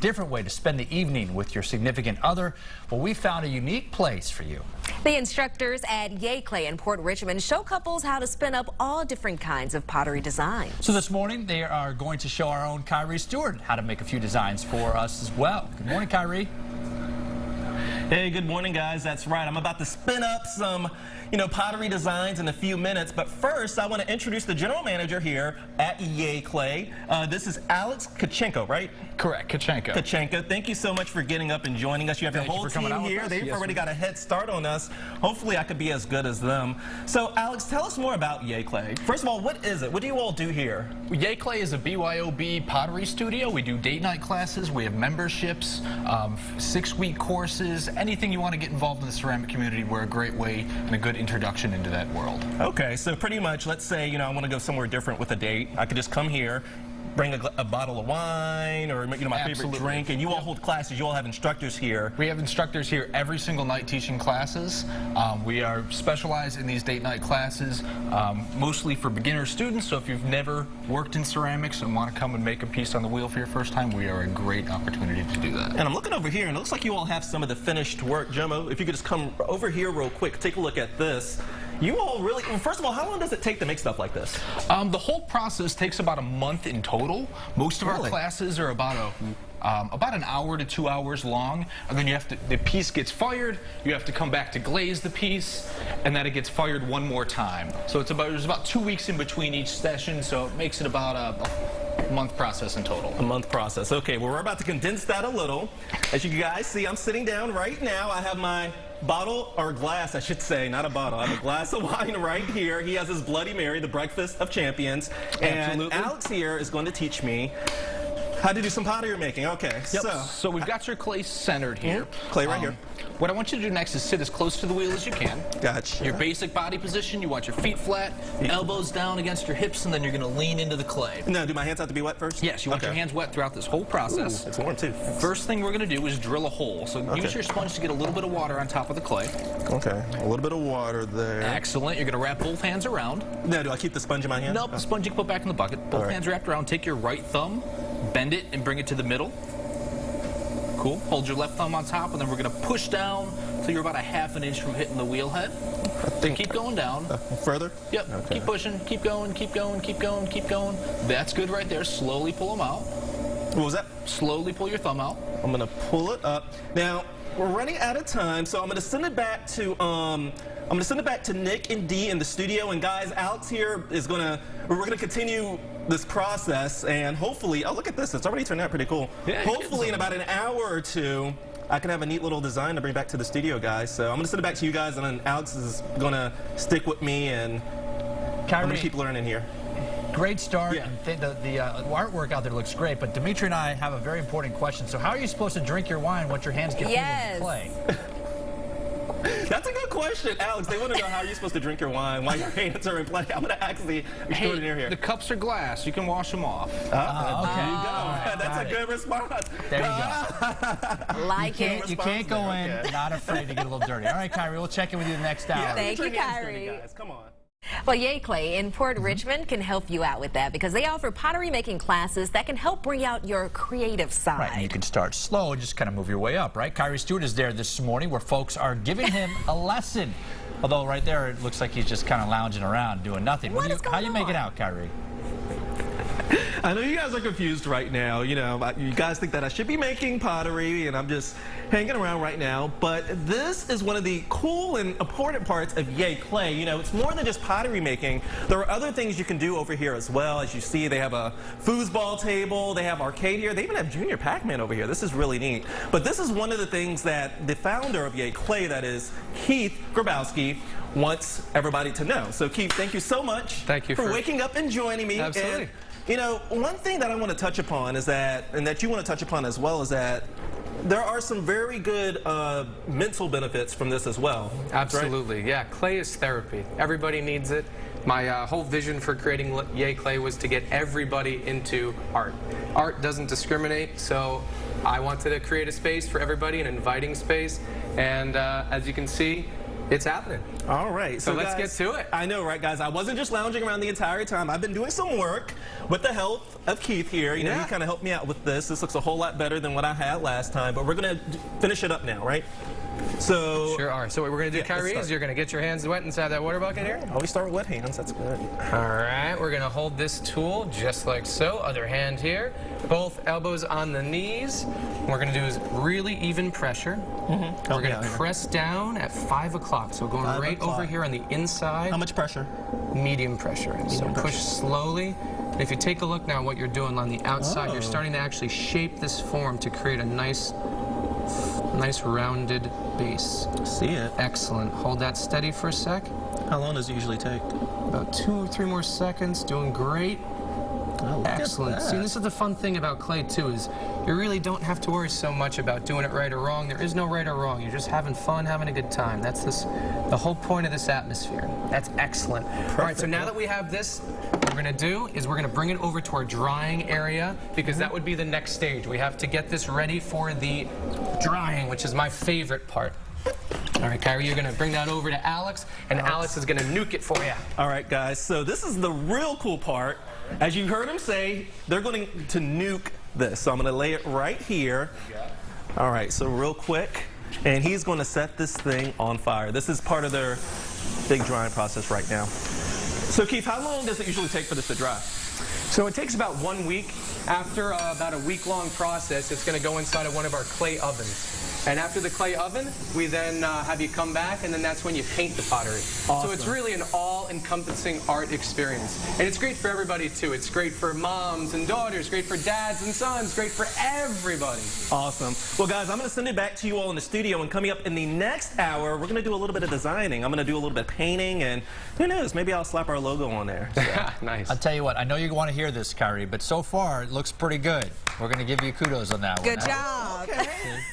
different way to spend the evening with your significant other, well, we found a unique place for you. The instructors at Yay Clay in Port Richmond show couples how to spin up all different kinds of pottery designs. So this morning, they are going to show our own Kyrie Stewart how to make a few designs for us as well. Good morning, Kyrie. Hey, good morning, guys. That's right. I'm about to spin up some, pottery designs in a few minutes. But first, I want to introduce the general manager here at Yay Clay. This is Alex Kachenko, right? Correct, Kachenko. Kachenko, thank you so much for getting up and joining us. You have your whole team here. They've already got a head start on us. Hopefully, I could be as good as them. So, Alex, tell us more about Yay Clay. First of all, what is it? What do you all do here? Yay Clay is a BYOB pottery studio. We do date night classes. We have memberships, 6-week courses. Anything you want to get involved in the ceramic community, we're a great way and a good introduction into that world. Okay, so pretty much, let's say, I want to go somewhere different with a date. I could just come here, bring a bottle of wine or my favorite drink, and you all hold classes. You all have instructors here. We have instructors here every single night teaching classes. We are specialized in these date night classes, mostly for beginner students. So if you've never worked in ceramics and want to come and make a piece on the wheel for your first time, we are a great opportunity to do that. And I'm looking over here, and it looks like you all have some of the finished work. Jomo, if you could just come over here real quick, take a look at this. You all really, first of all, how long does it take to make stuff like this? The whole process takes about a month in total. Most of our classes are about an hour to 2 hours long, and then the piece gets fired, you have to come back to glaze the piece, and then it gets fired one more time. So there's about 2 weeks in between each session, so it makes it about a month process in total. A month process. Okay, well, we're about to condense that a little. As you guys see, I'm sitting down right now. I have my bottle, or glass, I should say, not a bottle. I have a glass of wine right here. He has his Bloody Mary, the breakfast of champions. And Alex here is going to teach me how to do some pottery making. Okay, yep. So we've got your clay centered here. Clay right here. What I want you to do next is sit as close to the wheel as you can. Gotcha. Your basic body position, you want your feet flat, elbows down against your hips, and then you're going to lean into the clay. Now, do my hands have to be wet first? Yes, you want your hands wet throughout this whole process. Ooh, it's warm too. First thing we're going to do is drill a hole. So use your sponge to get a little bit of water on top of the clay. Okay, a little bit of water there. Excellent. You're going to wrap both hands around. Now, do I keep the sponge in my hand? Nope, the sponge you can put back in the bucket. Both hands wrapped around. Take your right thumb, bend it, and bring it to the middle. Cool. Hold your left thumb on top, and then we're going to push down until you're about a ½ an inch from hitting the wheel head. So keep going down. Further? Yep. Okay. Keep pushing. Keep going. Keep going. Keep going. Keep going. That's good right there. Slowly pull them out. What was that? Slowly pull your thumb out. I'm going to pull it up. Now, we're running out of time, so I'm going to send it back to Nick and Dee in the studio. And guys, Alex here is we're going to continue this process, and hopefully, oh, look at this. It's already turned out pretty cool. Yeah, hopefully in about an hour or two, I can have a neat little design to bring back to the studio, guys. So I'm going to send it back to you guys, and then Alex is going to stick with me, and I'm going to keep learning here. Great start. Yeah. And the artwork out there looks great, but Dimitri and I have a very important question. So how are you supposed to drink your wine once your hands get filled with clay? That's a good question, Alex. They want to know how you're supposed to drink your wine while your hands are in play. I'm going to ask the extraordinaire here. The cups are glass. You can wash them off. Okay. There you go. Right, that's a good response. There you go. Like it. You can't go in not afraid to get a little dirty. All right, Kyrie, we'll check in with you the next hour. Yeah, thank you, Kyrie. Guys. Come on. Well, Yay Clay in Port Richmond can help you out with that because they offer pottery making classes that can help bring out your creative side. Right, and you can start slow and just kind of move your way up, right? Kyrie Stewart is there this morning where folks are giving him a lesson. Although right there it looks like he's just kind of lounging around doing nothing. How you make it out, Kyrie? I know you guys are confused right now. You guys think that I should be making pottery, and I'm just hanging around right now. But this is one of the cool and important parts of Yay Clay. It's more than just pottery making. There are other things you can do over here as well. As you see, they have a foosball table. They have arcade here. They even have Junior Pac-Man over here. This is really neat. But this is one of the things that the founder of Yay Clay, that is Keith Grabowski, wants everybody to know. So, Keith, thank you so much for waking up and joining me. Absolutely. And, one thing that I want to touch upon is that, and that you want to touch upon as well, is that there are some very good mental benefits from this as well. Absolutely, right? Yeah. Clay is therapy. Everybody needs it. My whole vision for creating Yay Clay was to get everybody into art. Art doesn't discriminate, so I wanted to create a space for everybody, an inviting space. And as you can see, It's happening. All right. So let's guys, get to it. I know, right, guys? I wasn't just lounging around the entire time. I've been doing some work with the help of Keith here. You know, he kind of helped me out with this. This looks a whole lot better than what I had last time, but we're going to finish it up now, right? So Sure are. So what we're going to do, Kyrie, is you're going to get your hands wet inside that water bucket here. Always start with wet hands. That's good. All right. We're going to hold this tool just like so. Other hand here. Both elbows on the knees. What we're going to do is really even pressure. We're going to press down at 5 o'clock. So we're going right over here on the inside. How much pressure? Medium pressure. So push slowly. And if you take a look now what you're doing on the outside, you're starting to actually shape this form to create a nice rounded base. See it. Excellent. Hold that steady for a sec. How long does it usually take? About 2 or 3 more seconds. Doing great. Oh, Excellent. See, this is the fun thing about clay, too, is you really don't have to worry so much about doing it right or wrong. There is no right or wrong. You're just having fun, having a good time. That's the whole point of this atmosphere. That's excellent. Perfect. All right, so now that we have this, what we're going to do is we're going to bring it over to our drying area, because that would be the next stage. We have to get this ready for the drying, which is my favorite part. All right, Kyrie, you're going to bring that over to Alex, and Alex is going to nuke it for you. All right, guys, so this is the real cool part. As you heard him say, they're going to nuke this. So I'm going to lay it right here. All right, so real quick. And he's going to set this thing on fire. This is part of their big drying process right now. So, Keith, how long does it usually take for this to dry? So it takes about 1 week. After about a week-long process, it's going to go inside of one of our clay ovens. And after the clay oven, we then have you come back, and then that's when you paint the pottery. Awesome. So it's really an all-encompassing art experience. And it's great for everybody, too. It's great for moms and daughters, great for dads and sons, great for everybody. Awesome. Well, guys, I'm going to send it back to you all in the studio, and coming up in the next hour, we're going to do a little bit of designing. I'm going to do a little bit of painting, and who knows, maybe I'll slap our logo on there. So. Nice. I'll tell you what, I know you want to hear this, Kyrie, but so far, it looks pretty good. We're going to give you kudos on that one. Good job. Okay.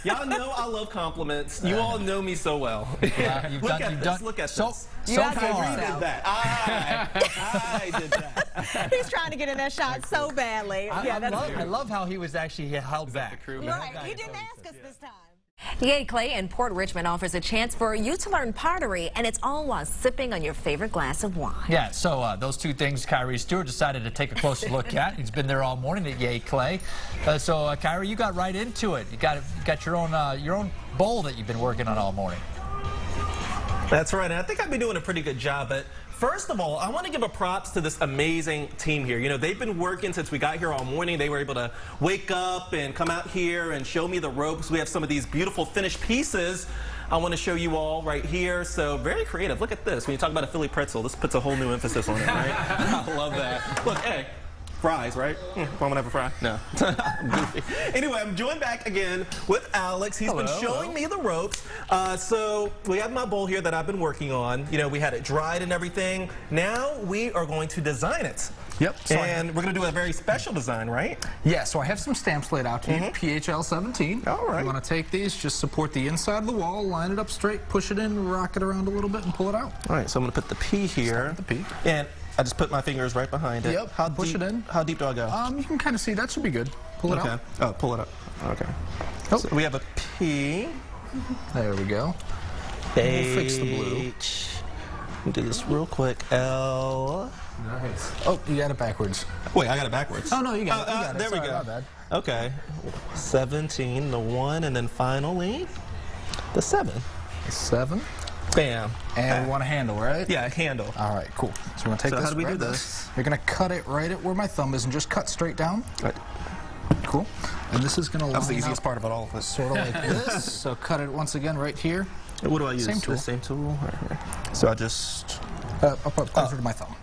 Y'all know I love compliments. You all know me so well. Look at this. Look at this. So Kyrie far. did that. I did that. He's trying to get in that shot so badly. I love how he was actually held back. Right. He didn't ask us this time. Yay Clay in Port Richmond offers a chance for you to learn pottery, and it's all while sipping on your favorite glass of wine. Yeah, so those two things Kyrie Stewart decided to take a closer look at. He's been there all morning at Yay Clay. So Kyrie, you got right into it. You got your own bowl that you've been working on all morning. That's right, and I think I've been doing a pretty good job. But first of all, I want to give a props to this amazing team here. You know, they've been working since we got here all morning. They were able to wake up and come out here and show me the ropes. We have some of these beautiful finished pieces I want to show you all right here. So very creative. Look at this. When you talk about a Philly pretzel, this puts a whole new emphasis on it, right? I love that. Look, hey. Fries, right? Why would I have a fry? No. I'm goofy. Anyway, I'm joined back again with Alex. He's been showing me the ropes. So we have my bowl here that I've been working on. You know, we had it dried and everything. Now we are going to design it. Yep. So and we're going to do a very special design, right? Yeah, so I have some stamps laid out to you, PHL17. All right. You want to take these, just support the inside of the wall, line it up straight, push it in, rock it around a little bit, and pull it out. All right, so I'm going to put the P here. Start with the P. And I just put my fingers right behind it. Yep, push it in. How deep do I go? You can kind of see, that should be good. Pull it out. Oh, pull it up. Okay. Oh. So we have a P. There we go. We'll fix the blue. We'll do this real quick. L. Nice. Oh, you got it backwards. Wait, I got it backwards. Oh, no, you got it. You got it. There we Sorry, go. my bad. Okay. 17, the 1, and then finally the 7. 7. Bam. And we want a handle, right? Yeah, handle. All right, cool. So we're going to take this. How do we do grab this? You're going to cut it right at where my thumb is and just cut straight down. Right. Cool. And this is going to line That was the easiest up part of it all. sort of like this. So cut it once again right here. What do I use? Same tool. The same tool? Right here. So I just... Up closer to my thumb.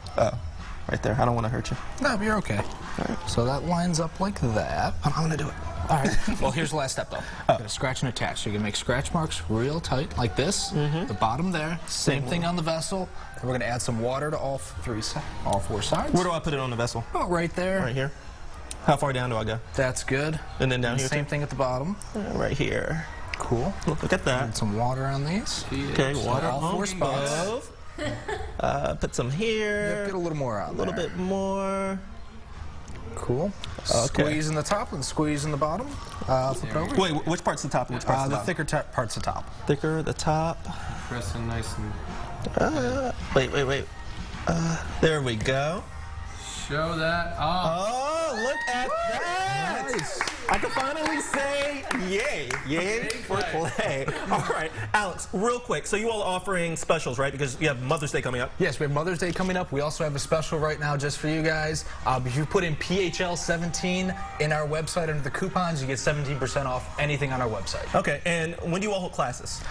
Right there. I don't want to hurt you. No, you're okay. Right. So that lines up like that. I'm going to do it. All right. Well, here's the last step, though. You're going to scratch and attach. So you're going to make scratch marks real tight, like this. The bottom there. Same thing on the vessel. And we're going to add some water to all 4 sides. Where do I put it on the vessel? Oh, right there. Right here. How far down do I go? That's good. And then down here Same too? thing at the bottom. Right here. Cool. Look at that. Add some water on these. Okay, water all on 4 spots. both. Put some here. Yep, get a little more out A little bit more. Cool. Okay. Squeeze in the top and squeeze in the bottom. Flip it over. Wait, which part's the top and which part's the The bottom? thicker part's the top. Thicker, the top. press and nice and... Wait. There we go. Show that off. Oh, look at that! Nice. I can finally say yay for clay. All right, Alex, real quick. So you all are offering specials, right? Because you have Mother's Day coming up. Yes, we have Mother's Day coming up. We also have a special right now just for you guys. If you put in PHL17 in our website under the coupons, you get 17% off anything on our website. Okay, and when do you all hold classes?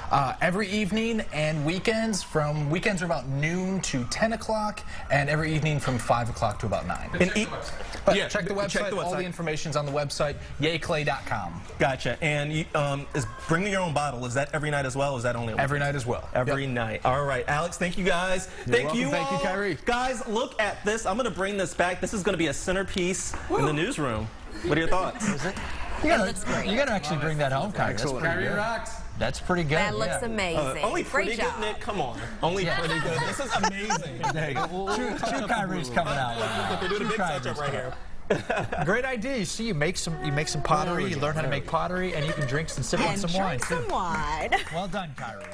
Every evening and weekends. Weekends are about noon to 10 o'clock, and every evening from 5 o'clock to about 9. Yeah, check the website. All the information's on the website, yayclay.com. Gotcha. And is bring your own bottle. Is that every night as well? Or is that only every night as well? Every night. All right, Alex. Thank you guys. Thank you all. Thank you, Kyrie. Guys, look at this. I'm going to bring this back. This is going to be a centerpiece in the newsroom. What are your thoughts? That looks great. You got to actually bring that home, Kyrie. Excellent. That's pretty Kyrie good. rocks. That's pretty good. That looks amazing. Only pretty Great good, job. Nick. Come on. Only pretty good. This is amazing. There you go. Two Kyries coming out. Look, they're doing a big touch-up right here. Great idea. You see, you make some pottery. You learn how to make pottery, and you can drink and sip on some wine Drink too. some wine. Well done, Kyrie.